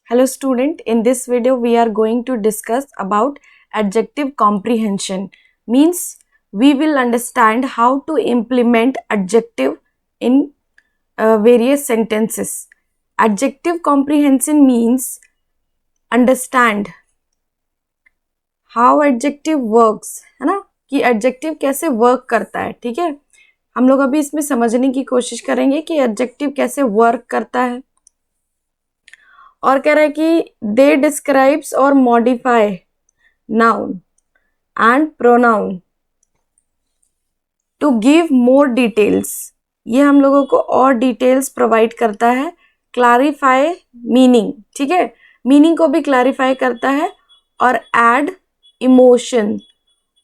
Hello student, in this video we are going to discuss about adjective comprehension. Means we will understand how to implement adjective in various sentences. Adjective comprehension means understand how adjective works, है ना, कि adjective कैसे work करता है. ठीक है, हम लोग अभी इसमें समझने की कोशिश करेंगे कि adjective कैसे work करता है. और कह रहा है कि दे डिस्क्राइब्स और modify noun and pronoun to give more details. ये हम लोगों को और डिटेल्स प्रोवाइड करता है. क्लैरिफाई मीनिंग, ठीक है, मीनिंग को भी क्लैरिफाई करता है और ऐड इमोशन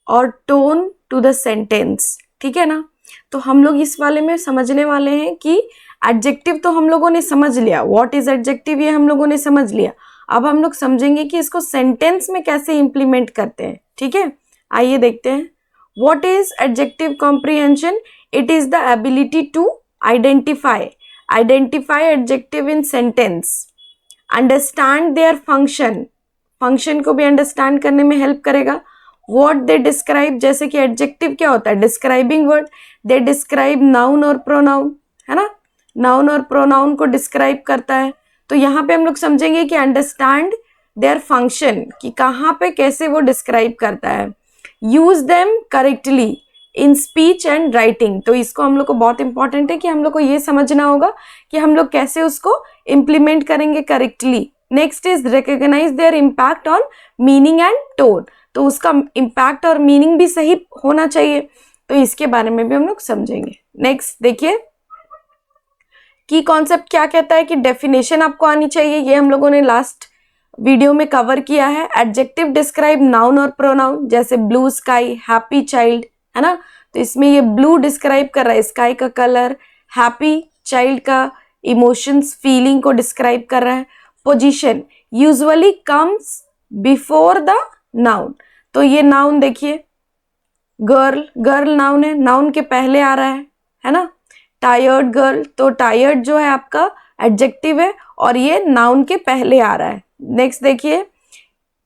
और टोन टू द सेंटेंस. ठीक है ना, तो हम लोग इस वाले में समझने वाले हैं कि एडजेक्टिव तो हम लोगों ने समझ लिया, व्हाट इज एडजेक्टिव ये हम लोगों ने समझ लिया. अब हम लोग समझेंगे कि इसको सेंटेंस में कैसे इंप्लीमेंट करते हैं. ठीक है, आइए देखते हैं. What is adjective comprehension? It is the ability to identify adjective in sentence, understand their function को भी अंडरस्टैंड करने में हेल्प करेगा. व्हाट दे डिस्क्राइब, जैसे कि एडजेक्टिव क्या होता है? Describing word. They describe noun और प्रोनाउन, है ना, नाउन और प्रोनाउन को डिस्क्राइब करता है. तो यहाँ पे हम लोग समझेंगे कि अंडरस्टैंड देयर फंक्शन, कि कहाँ पे कैसे वो डिस्क्राइब करता है. Use them correctly in speech and writing. तो इसको हम लोग को बहुत इंपॉर्टेंट है कि हम लोग को ये समझना होगा कि हम लोग कैसे उसको इम्प्लीमेंट करेंगे correctly. Next is recognize their impact on meaning and tone. तो उसका इम्पैक्ट और मीनिंग भी सही होना चाहिए, तो इसके बारे में भी हम लोग समझेंगे. नेक्स्ट देखिए, की कॉन्सेप्ट क्या कहता है कि डेफिनेशन आपको आनी चाहिए. ये हम लोगों ने लास्ट वीडियो में कवर किया है. एडजेक्टिव डिस्क्राइब नाउन और प्रोनाउन, जैसे ब्लू स्काई, हैप्पी चाइल्ड, है ना. तो इसमें ये ब्लू डिस्क्राइब कर रहा है स्काई का कलर, हैप्पी चाइल्ड का इमोशंस, फीलिंग को डिस्क्राइब कर रहा है. Position usually comes before the noun. तो ये नाउन देखिए, गर्ल नाउन है, नाउन के पहले आ रहा है ना. टायर्ड गर्ल, तो टायर्ड जो है आपका एडजेक्टिव है और ये नाउन के पहले आ रहा है. नेक्स्ट देखिए,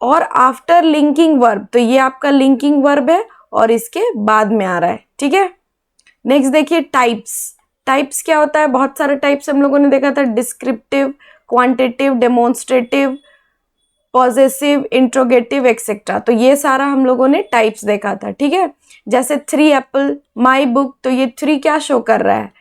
और आफ्टर लिंकिंग वर्ब, तो ये आपका लिंकिंग वर्ब है और इसके बाद में आ रहा है. ठीक है. नेक्स्ट देखिए, टाइप्स क्या होता है? बहुत सारे टाइप्स हम लोगों ने देखा था. Descriptive, quantitative, demonstrative, possessive, interrogative etcetera. तो ये सारा हम लोगों ने टाइप्स देखा था. ठीक है, जैसे 3 एप्पल, माई बुक, तो ये 3 क्या शो कर रहा है?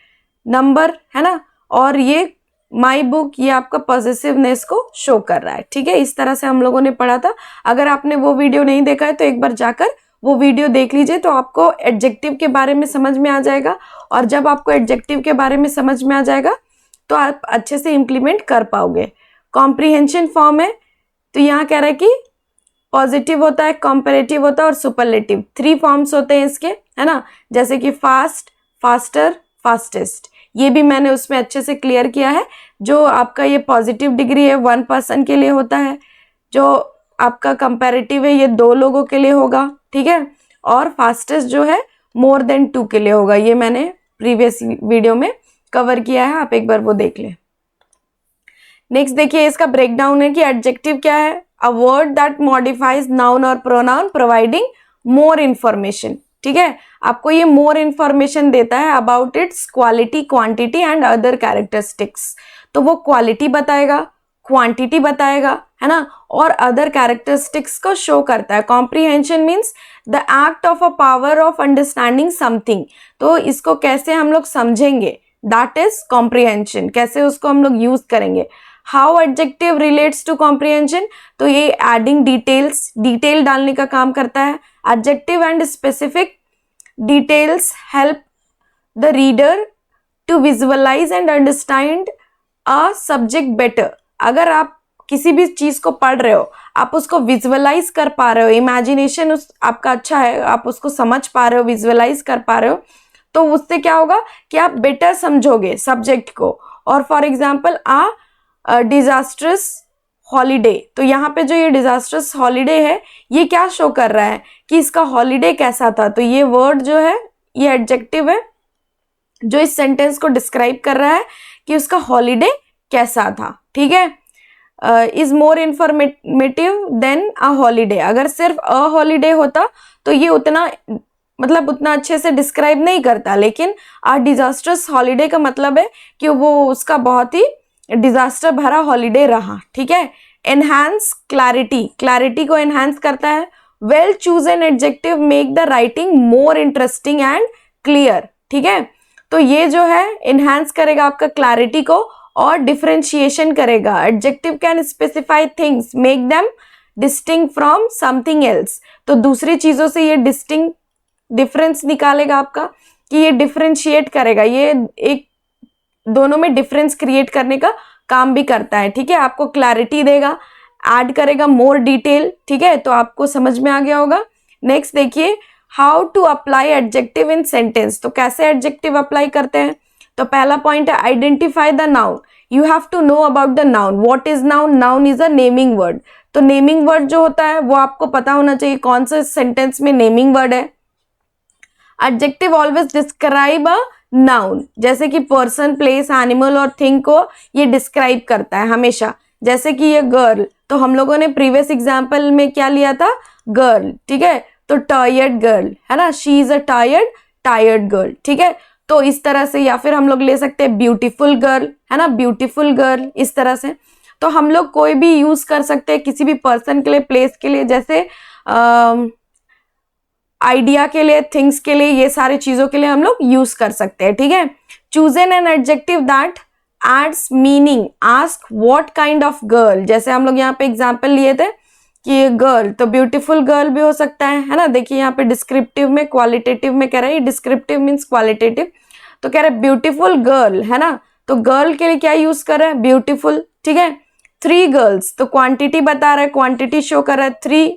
नंबर, है ना. और ये माई बुक, ये आपका पॉजिटिवनेस को शो कर रहा है. ठीक है, इस तरह से हम लोगों ने पढ़ा था. अगर आपने वो वीडियो नहीं देखा है तो एक बार जाकर वो वीडियो देख लीजिए, तो आपको एडजेक्टिव के बारे में समझ में आ जाएगा. और जब आपको एडजेक्टिव के बारे में समझ में आ जाएगा तो आप अच्छे से इम्प्लीमेंट कर पाओगे. कॉम्प्रिहेंशन फॉर्म है, तो यहाँ कह रहा है कि पॉजिटिव होता है, कंपैरेटिव होता है और सुपरलेटिव. 3 फॉर्म्स होते हैं इसके, है ना. जैसे कि फास्ट, फास्टर, फास्टेस्ट. ये भी मैंने उसमें अच्छे से क्लियर किया है. जो आपका ये पॉजिटिव डिग्री है 1 पर्सन के लिए होता है. जो आपका कंपैरेटिव है ये 2 लोगों के लिए होगा. ठीक है, और फास्टेस्ट जो है मोर देन 2 के लिए होगा. ये मैंने प्रीवियस वीडियो में कवर किया है, आप एक बार वो देख लें. नेक्स्ट देखिए, इसका ब्रेकडाउन है कि एडजेक्टिव क्या है? A word that modifies noun और प्रोनाउन प्रोवाइडिंग मोर इन्फॉर्मेशन. ठीक है, आपको ये मोर इन्फॉर्मेशन देता है about it's quality, quantity and other characteristics. तो वो क्वालिटी बताएगा, क्वांटिटी बताएगा, है ना, और अदर कैरेक्टरिस्टिक्स को शो करता है. Comprehension means the act of a power of understanding something. तो इसको कैसे हम लोग समझेंगे, दैट इज कॉम्प्रिहेंशन. कैसे उसको हम लोग यूज करेंगे. How adjective relates to comprehension? तो ये एडिंग डिटेल डालने का काम करता है. Adjective and specific details help the reader to visualize and understand a subject better. अगर आप किसी भी चीज को पढ़ रहे हो, आप उसको विजुअलाइज कर पा रहे हो, इमेजिनेशन आपका अच्छा है, आप उसको समझ पा रहे हो, विजुअलाइज कर पा रहे हो, तो उससे क्या होगा कि आप बेटर समझोगे सब्जेक्ट को. और फॉर एग्जाम्पल डिजास्ट्रस हॉलीडे, तो यहाँ पे जो ये डिजास्ट्रस हॉलीडे है ये क्या शो कर रहा है कि इसका हॉलीडे कैसा था. तो ये वर्ड जो है ये एडजेक्टिव है जो इस सेंटेंस को डिस्क्राइब कर रहा है कि उसका हॉलीडे कैसा था. ठीक है, is more informative than a holiday. अगर सिर्फ अ हॉलीडे होता तो ये उतना मतलब उतना अच्छे से डिस्क्राइब नहीं करता, लेकिन अ डिजास्टर्स हॉलीडे का मतलब है कि वो उसका बहुत ही डिजास्टर भरा हॉलीडे रहा। ठीक है। एनहांस क्लैरिटी, क्लैरिटी को एनहांस करता है। Well choose an adjective make the writing more interesting and clear. ठीक है। तो ये जो है एनहांस करेगा आपका क्लैरिटी को और डिफरेंशिएशन करेगा। Adjective can specify things, make them distinct from something else. तो दूसरी चीजों से ये डिस्टिंक्ट डिफरेंस निकालेगा आपका, कि ये डिफरेंशिएट करेगा, ये एक दोनों में डिफरेंस क्रिएट करने का काम भी करता है। ठीक है। आपको क्लैरिटी देगा, ऐड करेगा मोर डिटेल। ठीक है। तो आपको समझ में आ गया होगा। नेक्स्ट देखिए, how to apply adjective in sentence. तो कैसे एडजेक्टिव अप्लाई करते हैं। तो पहला पॉइंट है identify the noun. You have to know about the noun. What is noun. Noun is a naming word. तो नेमिंग वर्ड जो होता है वो आपको पता होना चाहिए कौन से सेंटेंस में नेमिंग वर्ड है। Adjective always describe a noun, जैसे कि पर्सन, प्लेस, एनिमल और थिंग को ये डिस्क्राइब करता है हमेशा। जैसे कि ये गर्ल, तो हम लोगों ने प्रीवियस एग्जाम्पल में क्या लिया था, गर्ल। ठीक है। तो टायर्ड गर्ल है ना, she is a tired girl. ठीक है। तो इस तरह से, या फिर हम लोग ले सकते हैं ब्यूटीफुल गर्ल, है ना, ब्यूटीफुल गर्ल, इस तरह से। तो हम लोग कोई भी यूज कर सकते हैं किसी भी पर्सन के लिए, प्लेस के लिए, जैसे आइडिया के लिए, थिंग्स के लिए, ये सारी चीजों के लिए हम लोग यूज कर सकते हैं। ठीक है। Choose an adjective that adds meaning. Ask what kind of girl. जैसे हम लोग यहाँ पे एग्जांपल लिए थे कि ये गर्ल, तो ब्यूटीफुल गर्ल भी हो सकता है ना। देखिए यहाँ पे डिस्क्रिप्टिव में, क्वालिटेटिव में कह रहा है, डिस्क्रिप्टिव मीन्स क्वालिटेटिव। तो कह रहा है ब्यूटीफुल गर्ल, है ना। तो गर्ल के लिए क्या यूज कर रहा है, ब्यूटीफुल। ठीक है। 3 गर्ल्स, तो क्वांटिटी बता रहा है, क्वांटिटी शो कर रहा है 3।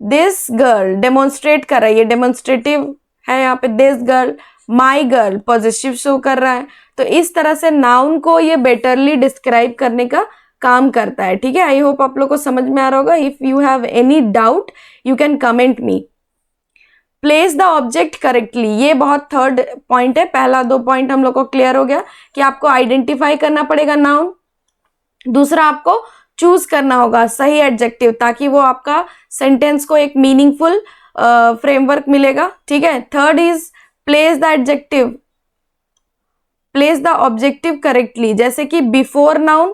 दिस गर्ल डेमोन्स्ट्रेट कर रहा है, ये डेमोन्स्ट्रेटिव है यहाँ पे। This girl, my girl positive show कर रहा है। तो इस तरह से नाउन को ये बेटरली डिस्क्राइब करने का काम करता है। ठीक है। आई होप आप लोग को समझ में आ रहा होगा। If you have any doubt you can comment me. Place the object correctly, ये बहुत थर्ड पॉइंट है। पहला 2 पॉइंट हम लोग को क्लियर हो गया कि आपको आइडेंटिफाई करना पड़ेगा नाउन। दूसरा, आपको चूज करना होगा सही एडजेक्टिव, ताकि वो आपका सेंटेंस को एक मीनिंगफुल फ्रेमवर्क मिलेगा। ठीक है। Third is place the adjective, place the objective correctly, जैसे कि बिफोर नाउन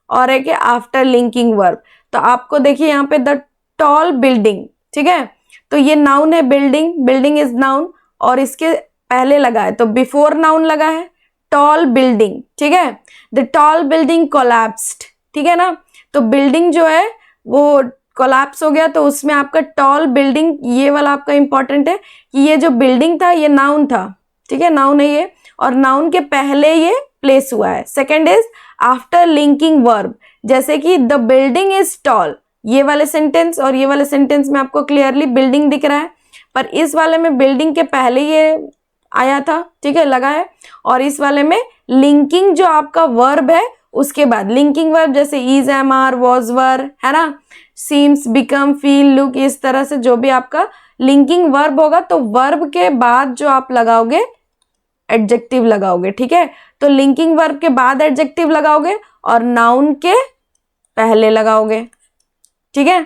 और एक आफ्टर लिंकिंग वर्ब। तो आपको देखिए यहाँ पे द टॉल बिल्डिंग। ठीक है। तो ये नाउन है बिल्डिंग, बिल्डिंग इज नाउन, और इसके पहले लगा है, तो बिफोर नाउन लगा है टॉल बिल्डिंग। ठीक है। The tall building collapsed. ठीक है ना। तो बिल्डिंग जो है वो कोलैप्स हो गया, तो उसमें आपका टॉल बिल्डिंग, ये वाला आपका इंपॉर्टेंट है कि ये जो बिल्डिंग था ये नाउन था। ठीक है। नाउन है ये, और नाउन के पहले ये प्लेस हुआ है। Second is after linking verb, जैसे कि द बिल्डिंग इज टॉल, ये वाले सेंटेंस और ये वाले सेंटेंस में आपको क्लियरली बिल्डिंग दिख रहा है, पर इस वाले में बिल्डिंग के पहले ये आया था। ठीक है, लगा है। और इस वाले में लिंकिंग जो आपका वर्ब है उसके बाद लिंकिंग वर्ब, जैसे इज, एम, आर, वॉज, वर, है ना, सीम्स, बिकम, फील, लुक, इस तरह से जो भी आपका लिंकिंग वर्ब होगा, तो वर्ब के बाद जो आप लगाओगे एडजेक्टिव लगाओगे। ठीक है। तो लिंकिंग वर्ब के बाद एडजेक्टिव लगाओगे और नाउन के पहले लगाओगे। ठीक है।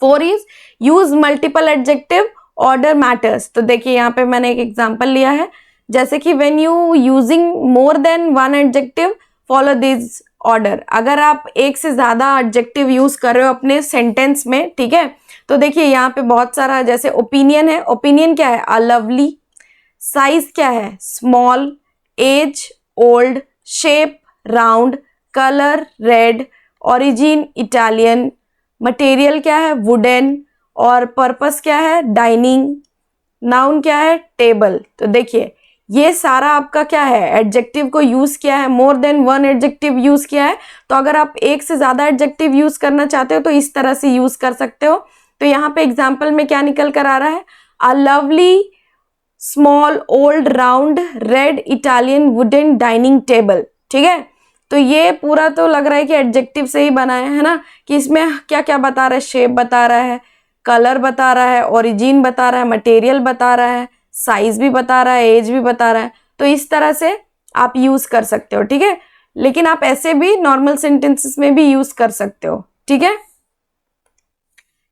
4 is use multiple adjective, order matters. तो देखिए यहाँ पे मैंने एक एग्जांपल लिया है, जैसे कि when you using more than 1 adjective follow this order. अगर आप एक से ज्यादा एडजेक्टिव यूज कर रहे हो अपने सेंटेंस में, ठीक है, तो देखिए यहाँ पे बहुत सारा, जैसे ओपिनियन है, ओपिनियन क्या है, अ लवली। साइज क्या है, small. Age, old. Shape, round. Colour, red. Origin, Italian. Material क्या है, वुडन। और पर्पस क्या है, डाइनिंग। नाउन क्या है, टेबल। तो देखिए ये सारा आपका क्या है, एडजेक्टिव को यूज किया है, मोर देन 1 एडजेक्टिव यूज किया है। तो अगर आप एक से ज्यादा एडजेक्टिव यूज करना चाहते हो तो इस तरह से यूज कर सकते हो। तो यहाँ पे एग्जाम्पल में क्या निकल कर आ रहा है, a lovely, small, old, round, red, Italian, wooden, dining table. ठीक है। तो ये पूरा तो लग रहा है कि एडजेक्टिव से ही बना है ना, कि इसमें क्या क्या बता रहा है, शेप बता रहा है, कलर बता रहा है, ओरिजिन बता रहा है, मटेरियल बता रहा है, साइज भी बता रहा है, एज भी बता रहा है। तो इस तरह से आप यूज कर सकते हो। ठीक है। लेकिन आप ऐसे भी नॉर्मल सेंटेंसेस में भी यूज कर सकते हो, ठीक है।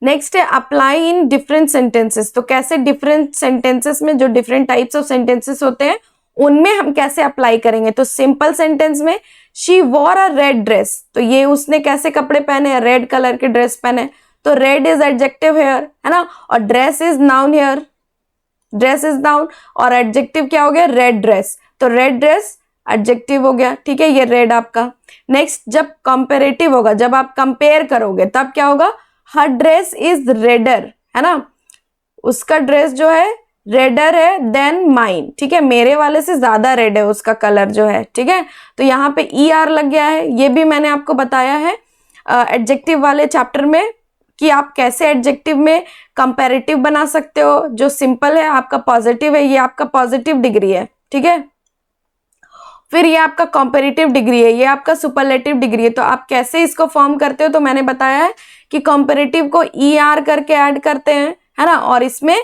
नेक्स्ट है अप्लाई इन डिफरेंट सेंटेंसेस। तो कैसे डिफरेंट सेंटेंसेस में जो डिफरेंट टाइप्स ऑफ सेंटेंसेस होते हैं उनमें हम कैसे अप्लाई करेंगे। तो सिंपल सेंटेंस में she war a red dress, तो ये उसने कैसे कपड़े पहने, रेड कलर के ड्रेस पहने, तो रेड इज एडजेक्टिव हेयर, है ना, और dress is noun hair, dress is noun, और एडजेक्टिव क्या हो गया, रेड ड्रेस, तो रेड ड्रेस एडजेक्टिव हो गया, ठीक है, ये रेड आपका। नेक्स्ट जब कंपेरेटिव होगा, जब आप कंपेयर करोगे तब क्या होगा, हर ड्रेस इज रेडर, है ना, उसका ड्रेस जो है रेडर है देन माइन, ठीक है, मेरे वाले से ज्यादा रेड है उसका कलर जो है, ठीक है। तो यहाँ पे ER लग गया है, ये भी मैंने आपको बताया है एडजेक्टिव वाले चैप्टर में कि आप कैसे एडजेक्टिव में कंपैरेटिव बना सकते हो। जो सिंपल है आपका पॉजिटिव है, ये आपका पॉजिटिव डिग्री है, ठीक है। फिर ये आपका कंपैरेटिव डिग्री है, ये आपका सुपरलेटिव डिग्री है। तो आप कैसे इसको फॉर्म करते हो, तो मैंने बताया है कि कंपैरेटिव को ER करके ऐड करते हैं, है ना, और इसमें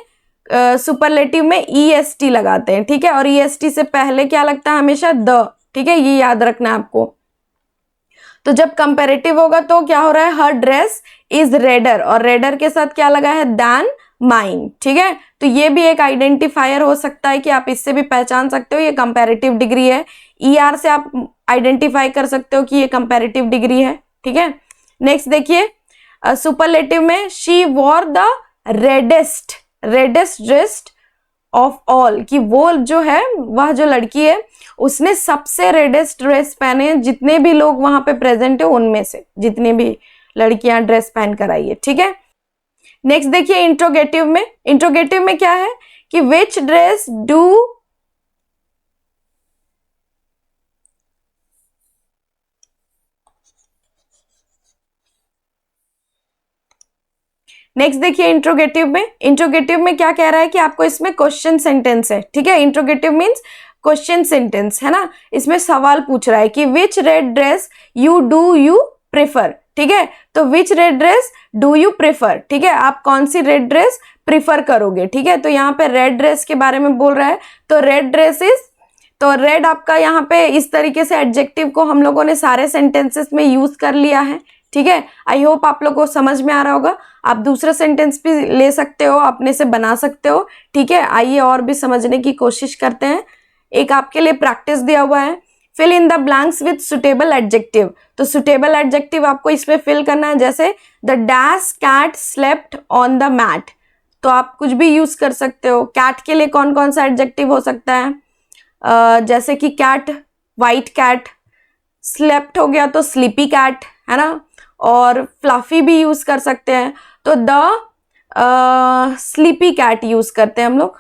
सुपरलेटिव में EST लगाते हैं, ठीक है, और EST से पहले क्या लगता है, हमेशा द, ठीक है, ये याद रखना है आपको। तो जब कंपैरेटिव होगा तो क्या हो रहा है, हर ड्रेस इज रेडर, और रेडर के साथ क्या लगा है, दैन माइन, ठीक है। तो ये भी एक आइडेंटिफायर हो सकता है कि आप इससे भी पहचान सकते हो ये कंपैरेटिव डिग्री है। ER से आप आइडेंटिफाई कर सकते हो कि ये कंपैरेटिव डिग्री है, ठीक है। नेक्स्ट देखिए सुपरलेटिव में she wore the reddest dressed of all, कि वो जो है, वह जो लड़की है उसने सबसे रेडेस्ट ड्रेस पहने, जितने भी लोग वहां पे प्रेजेंट है उनमें से जितनी भी लड़कियां ड्रेस पहन कर आई है, ठीक है। नेक्स्ट देखिए इंट्रोगेटिव में क्या है कि विच ड्रेस डू, नेक्स्ट देखिए इंट्रोगेटिव में क्या कह रहा है कि आपको इसमें क्वेश्चन सेंटेंस है, ठीक है। इंट्रोगेटिव मीन्स क्वेश्चन सेंटेंस, है ना, इसमें सवाल पूछ रहा है कि which red dress you prefer, ठीक है। तो which red dress do you prefer, ठीक है, आप कौन सी रेड ड्रेस प्रिफर करोगे, ठीक है। तो यहाँ पे रेड ड्रेस के बारे में बोल रहा है, तो रेड ड्रेस इज, तो रेड आपका यहाँ पे इस तरीके से एडजेक्टिव को हम लोगों ने सारे सेंटेंसेस में यूज कर लिया है, ठीक है। आई होप आप लोग को समझ में आ रहा होगा। आप दूसरा सेंटेंस भी ले सकते हो, अपने से बना सकते हो, ठीक है। आइए और भी समझने की कोशिश करते हैं। एक आपके लिए प्रैक्टिस दिया हुआ है, fill in the blanks with suitable adjective. तो सुटेबल एडजेक्टिव आपको इसमें फिल करना है, जैसे the dash cat slept on the mat, तो आप कुछ भी यूज कर सकते हो। कैट के लिए कौन कौन सा एडजेक्टिव हो सकता है, जैसे कि कैट, वाइट कैट, स्लेप्ट हो गया तो स्लीपी कैट, है ना, और फ्लफी भी यूज कर सकते हैं। तो द स्लीपी कैट यूज करते हैं हम लोग,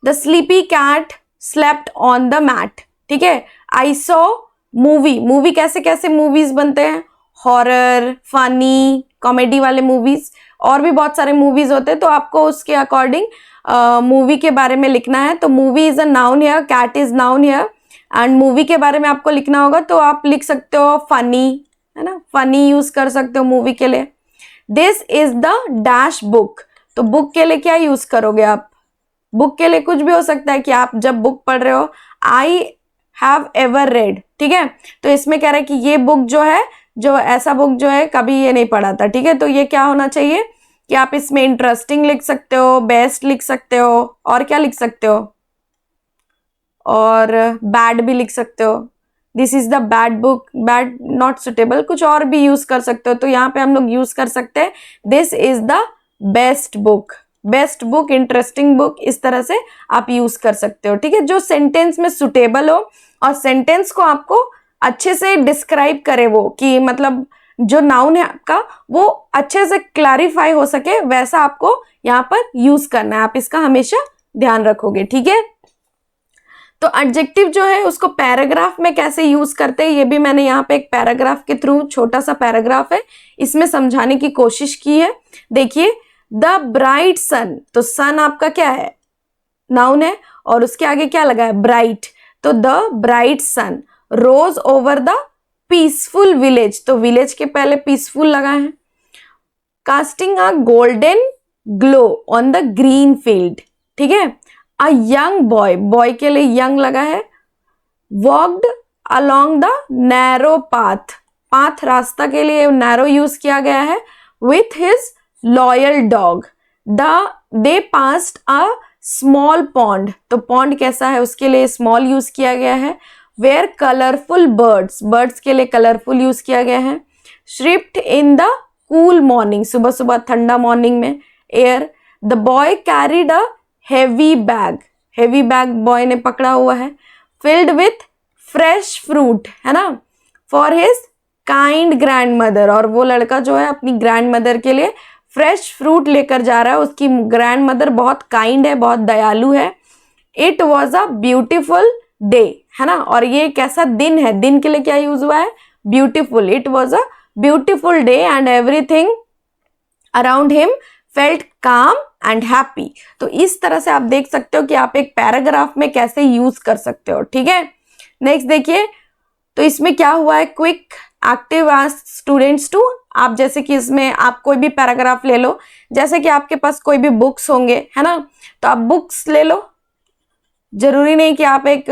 the sleepy cat slept on the mat, ठीक है। आई सॉ मूवी कैसे कैसे मूवीज बनते हैं, हॉरर, फनी, कॉमेडी वाले मूवीज, और भी बहुत सारे मूवीज होते हैं, तो आपको उसके अकॉर्डिंग मूवी के बारे में लिखना है। तो movie is a noun here, cat is noun here, and movie के बारे में आपको लिखना होगा तो आप लिख सकते हो फनी, है ना, फनी यूज कर सकते हो मूवी के लिए। This is the dash book, तो बुक के लिए क्या यूज करोगे आप, बुक के लिए कुछ भी हो सकता है कि आप जब बुक पढ़ रहे हो, आई हैव एवर रेड, ठीक है। तो इसमें कह रहा है कि ये बुक जो है, जो ऐसा बुक जो है कभी ये नहीं पढ़ा था, ठीक है। तो ये क्या होना चाहिए कि आप इसमें इंटरेस्टिंग लिख सकते हो, बेस्ट लिख सकते हो, और क्या लिख सकते हो, और बैड भी लिख सकते हो। This is the bad book, bad not suitable, कुछ और भी यूज कर सकते हो। तो यहाँ पे हम लोग यूज कर सकते हैं this is the best book, interesting book, इस तरह से आप यूज कर सकते हो, ठीक है। जो सेंटेंस में सुटेबल हो और सेंटेंस को आपको अच्छे से डिस्क्राइब करे, वो कि मतलब जो नाउन है आपका वो अच्छे से क्लैरिफाई हो सके, वैसा आपको यहाँ पर यूज करना है। आप इसका हमेशा ध्यान रखोगे, ठीक है। तो एडजेक्टिव जो है उसको पैराग्राफ में कैसे यूज करते हैं, ये भी मैंने यहाँ पे एक पैराग्राफ के थ्रू, छोटा सा पैराग्राफ है, इसमें समझाने की कोशिश की है। देखिए द ब्राइट सन, तो सन आपका क्या है, नाउन है, और उसके आगे क्या लगा है, ब्राइट, तो the bright sun rose over the peaceful village, तो विलेज के पहले पीसफुल लगा है। Casting a golden glow on the green field, ठीक है। अ यंग बॉय, बॉय के लिए यंग लगा है, walked along the narrow path, path रास्ता के लिए narrow यूज किया गया है, with his loyal dog, they passed a small pond, तो pond कैसा है उसके लिए small यूज किया गया है, where colorful birds के लिए colorful यूज किया गया है, chirped in the cool morning, सुबह सुबह ठंडा मॉर्निंग में air, the boy carried a heavy bag boy ने पकड़ा हुआ है, filled with fresh fruit, है ना, for his kind grandmother, और वो लड़का जो है अपनी ग्रैंडमदर के लिए फ्रेश फ्रूट लेकर जा रहा है, उसकी ग्रैंडमदर बहुत काइंड है, बहुत दयालु है। It was a beautiful day, है ना, और ये कैसा दिन है, दिन के लिए क्या यूज हुआ है, beautiful, it was a beautiful day and everything around him felt काम एंड हैप्पी। तो इस तरह से आप देख सकते हो कि आप एक पैराग्राफ में कैसे यूज कर सकते हो, ठीक है। नेक्स्ट देखिए, तो इसमें क्या हुआ है, quick active ask students to, आप जैसे कि इसमें आप कोई भी पैराग्राफ ले लो, जैसे कि आपके पास कोई भी बुक्स होंगे, है ना, तो आप बुक्स ले लो, जरूरी नहीं कि आप एक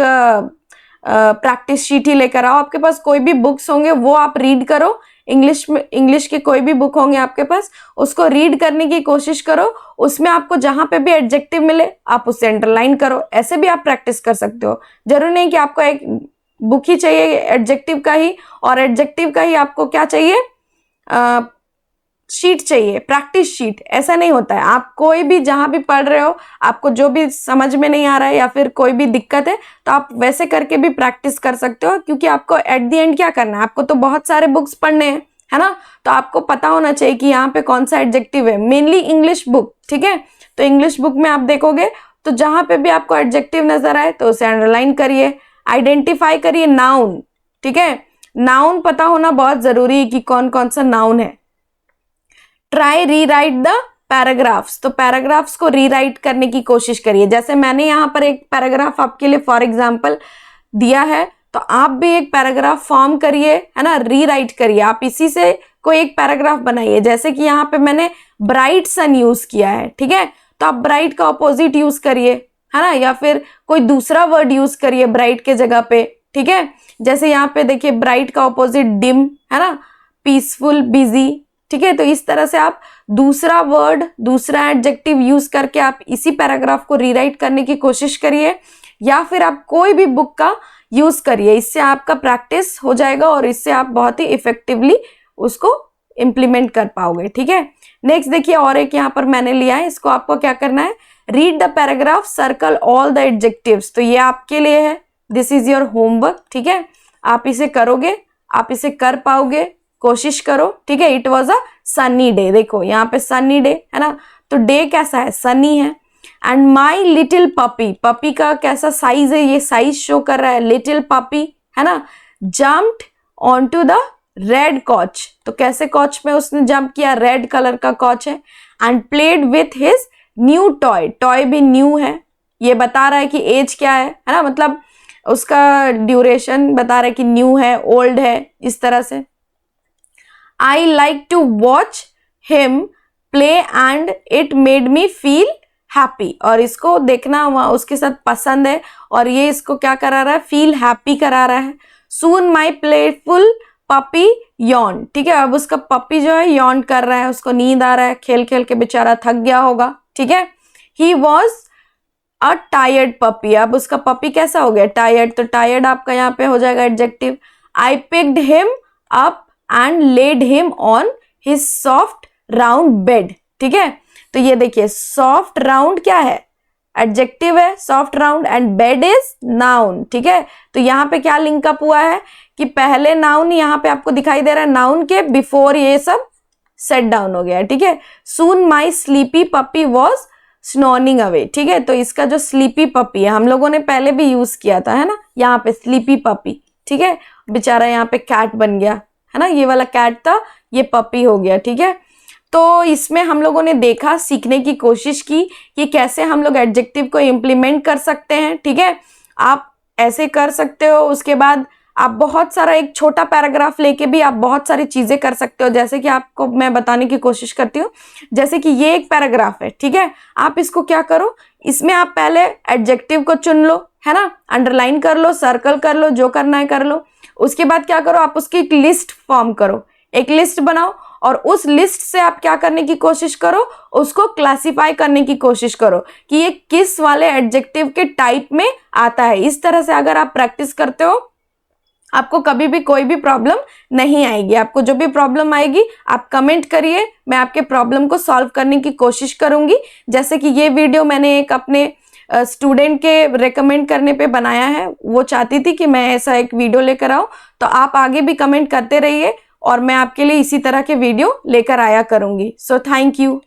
प्रैक्टिस शीट ही लेकर आओ, आपके पास कोई भी बुक्स होंगे वो आप रीड करो, इंग्लिश के कोई भी बुक होंगे आपके पास, उसको रीड करने की कोशिश करो, उसमें आपको जहां पे भी एडजेक्टिव मिले आप उसे अंडरलाइन करो, ऐसे भी आप प्रैक्टिस कर सकते हो। जरूरी नहीं कि आपको एक बुक ही चाहिए एडजेक्टिव का ही, और एडजेक्टिव का ही आपको क्या चाहिए, शीट चाहिए, प्रैक्टिस शीट, ऐसा नहीं होता है। आप कोई भी जहां भी पढ़ रहे हो, आपको जो भी समझ में नहीं आ रहा है या फिर कोई भी दिक्कत है, तो आप वैसे करके भी प्रैक्टिस कर सकते हो, क्योंकि आपको एट द एंड क्या करना है, आपको तो बहुत सारे बुक्स पढ़ने हैं, है ना, तो आपको पता होना चाहिए कि यहाँ पे कौन सा एडजेक्टिव है, मेनली इंग्लिश बुक, ठीक है। तो इंग्लिश बुक में आप देखोगे तो जहां पे भी आपको एडजेक्टिव नजर आए तो उसे अंडरलाइन करिए, आइडेंटिफाई करिए नाउन, ठीक है, नाउन पता होना बहुत जरूरी है कि कौन कौन सा नाउन है। ट्राई रीराइट द पैराग्राफ्स, तो पैराग्राफ्स को रीराइट करने की कोशिश करिए, जैसे मैंने यहाँ पर एक पैराग्राफ आपके लिए फॉर एग्जांपल दिया है, तो आप भी एक पैराग्राफ फॉर्म करिए, है ना, रीराइट करिए, आप इसी से कोई एक पैराग्राफ बनाइए, जैसे कि यहाँ पे मैंने ब्राइट सन यूज किया है, ठीक है, तो आप ब्राइट का ऑपोजिट यूज करिए, है ना, या फिर कोई दूसरा वर्ड यूज करिए ब्राइट के जगह पे, ठीक है, जैसे यहाँ पे देखिए ब्राइट का ऑपोजिट डिम, है ना, पीसफुल, बिजी, ठीक है। तो इस तरह से आप दूसरा वर्ड, दूसरा एडजेक्टिव यूज करके आप इसी पैराग्राफ को रीराइट करने की कोशिश करिए, या फिर आप कोई भी बुक का यूज करिए, इससे आपका प्रैक्टिस हो जाएगा और इससे आप बहुत ही इफेक्टिवली उसको इम्प्लीमेंट कर पाओगे, ठीक है। नेक्स्ट देखिए, और एक यहाँ पर मैंने लिया है, इसको आपको क्या करना है, read the paragraph, circle all the adjectives, तो ये आपके लिए है, दिस इज योर होमवर्क, ठीक है, आप इसे करोगे, आप इसे कर पाओगे, कोशिश करो, ठीक है। It was a sunny day, देखो यहाँ पे सनी डे है ना, तो डे कैसा है, सनी है। And my little puppy, puppy का कैसा साइज है, ये साइज शो कर रहा है, लिटिल पपी, है ना, jumped on to the red couch, तो कैसे कॉच में उसने जंप किया, रेड कलर का कॉच है। And played with his new toy, toy भी न्यू है, ये बता रहा है कि एज क्या है ना, मतलब उसका ड्यूरेशन बता रहा है कि न्यू है, ओल्ड है, इस तरह से। I like to watch him play and it made me feel happy, और इसको देखना वहाँ उसके साथ पसंद है और ये इसको क्या करा रहा है, feel happy करा रहा है। Soon my playful puppy yawned, ठीक है, अब उसका पपी जो है yawn कर रहा है, उसको नींद आ रहा है, खेल खेल के बेचारा थक गया होगा, ठीक है। He was a tired puppy, अब उसका पपी कैसा हो गया, tired, तो tired आपका यहाँ पे हो जाएगा adjective. I picked him up and laid him on his soft round bed, ठीक है, तो ये देखिए soft round क्या है, एडजेक्टिव है, soft round, and bed is noun, ठीक है। तो यहाँ पे क्या लिंकअप हुआ है कि पहले नाउन यहाँ पे आपको दिखाई दे रहा है, नाउन के बिफोर ये सब सेट डाउन हो गया है, ठीक है। soon my sleepy puppy was snoring away, ठीक है, तो इसका जो स्लीपी पपी है हम लोगों ने पहले भी यूज किया था, है ना, यहाँ पे स्लीपी पपी, ठीक है, बेचारा यहाँ पे कैट बन गया, है ना, ये वाला कैट था, ये पपी हो गया, ठीक है। तो इसमें हम लोगों ने देखा, सीखने की कोशिश की कि कैसे हम लोग एडजेक्टिव को इम्प्लीमेंट कर सकते हैं, ठीक है, आप ऐसे कर सकते हो। उसके बाद आप बहुत सारा एक छोटा पैराग्राफ लेके भी आप बहुत सारी चीजें कर सकते हो, जैसे कि आपको मैं बताने की कोशिश करती हूँ, जैसे कि ये एक पैराग्राफ है, ठीक है, आप इसको क्या करो, इसमें आप पहले एडजेक्टिव को चुन लो, है ना, अंडरलाइन कर लो, सर्कल कर लो, जो करना है कर लो। उसके बाद क्या करो, आप उसकी एक लिस्ट फॉर्म करो, एक लिस्ट बनाओ और उस लिस्ट से आप क्या करने की कोशिश करो, उसको क्लासिफाई करने की कोशिश करो कि ये किस वाले एडजेक्टिव के टाइप में आता है। इस तरह से अगर आप प्रैक्टिस करते हो, आपको कभी भी कोई भी प्रॉब्लम नहीं आएगी। आपको जो भी प्रॉब्लम आएगी आप कमेंट करिए, मैं आपके प्रॉब्लम को सॉल्व करने की कोशिश करूंगी। जैसे कि ये वीडियो मैंने एक अपने स्टूडेंट के रेकमेंड करने पे बनाया है, वो चाहती थी कि मैं ऐसा एक वीडियो लेकर आऊं, तो आप आगे भी कमेंट करते रहिए और मैं आपके लिए इसी तरह के वीडियो लेकर आया करूंगी। So thank you.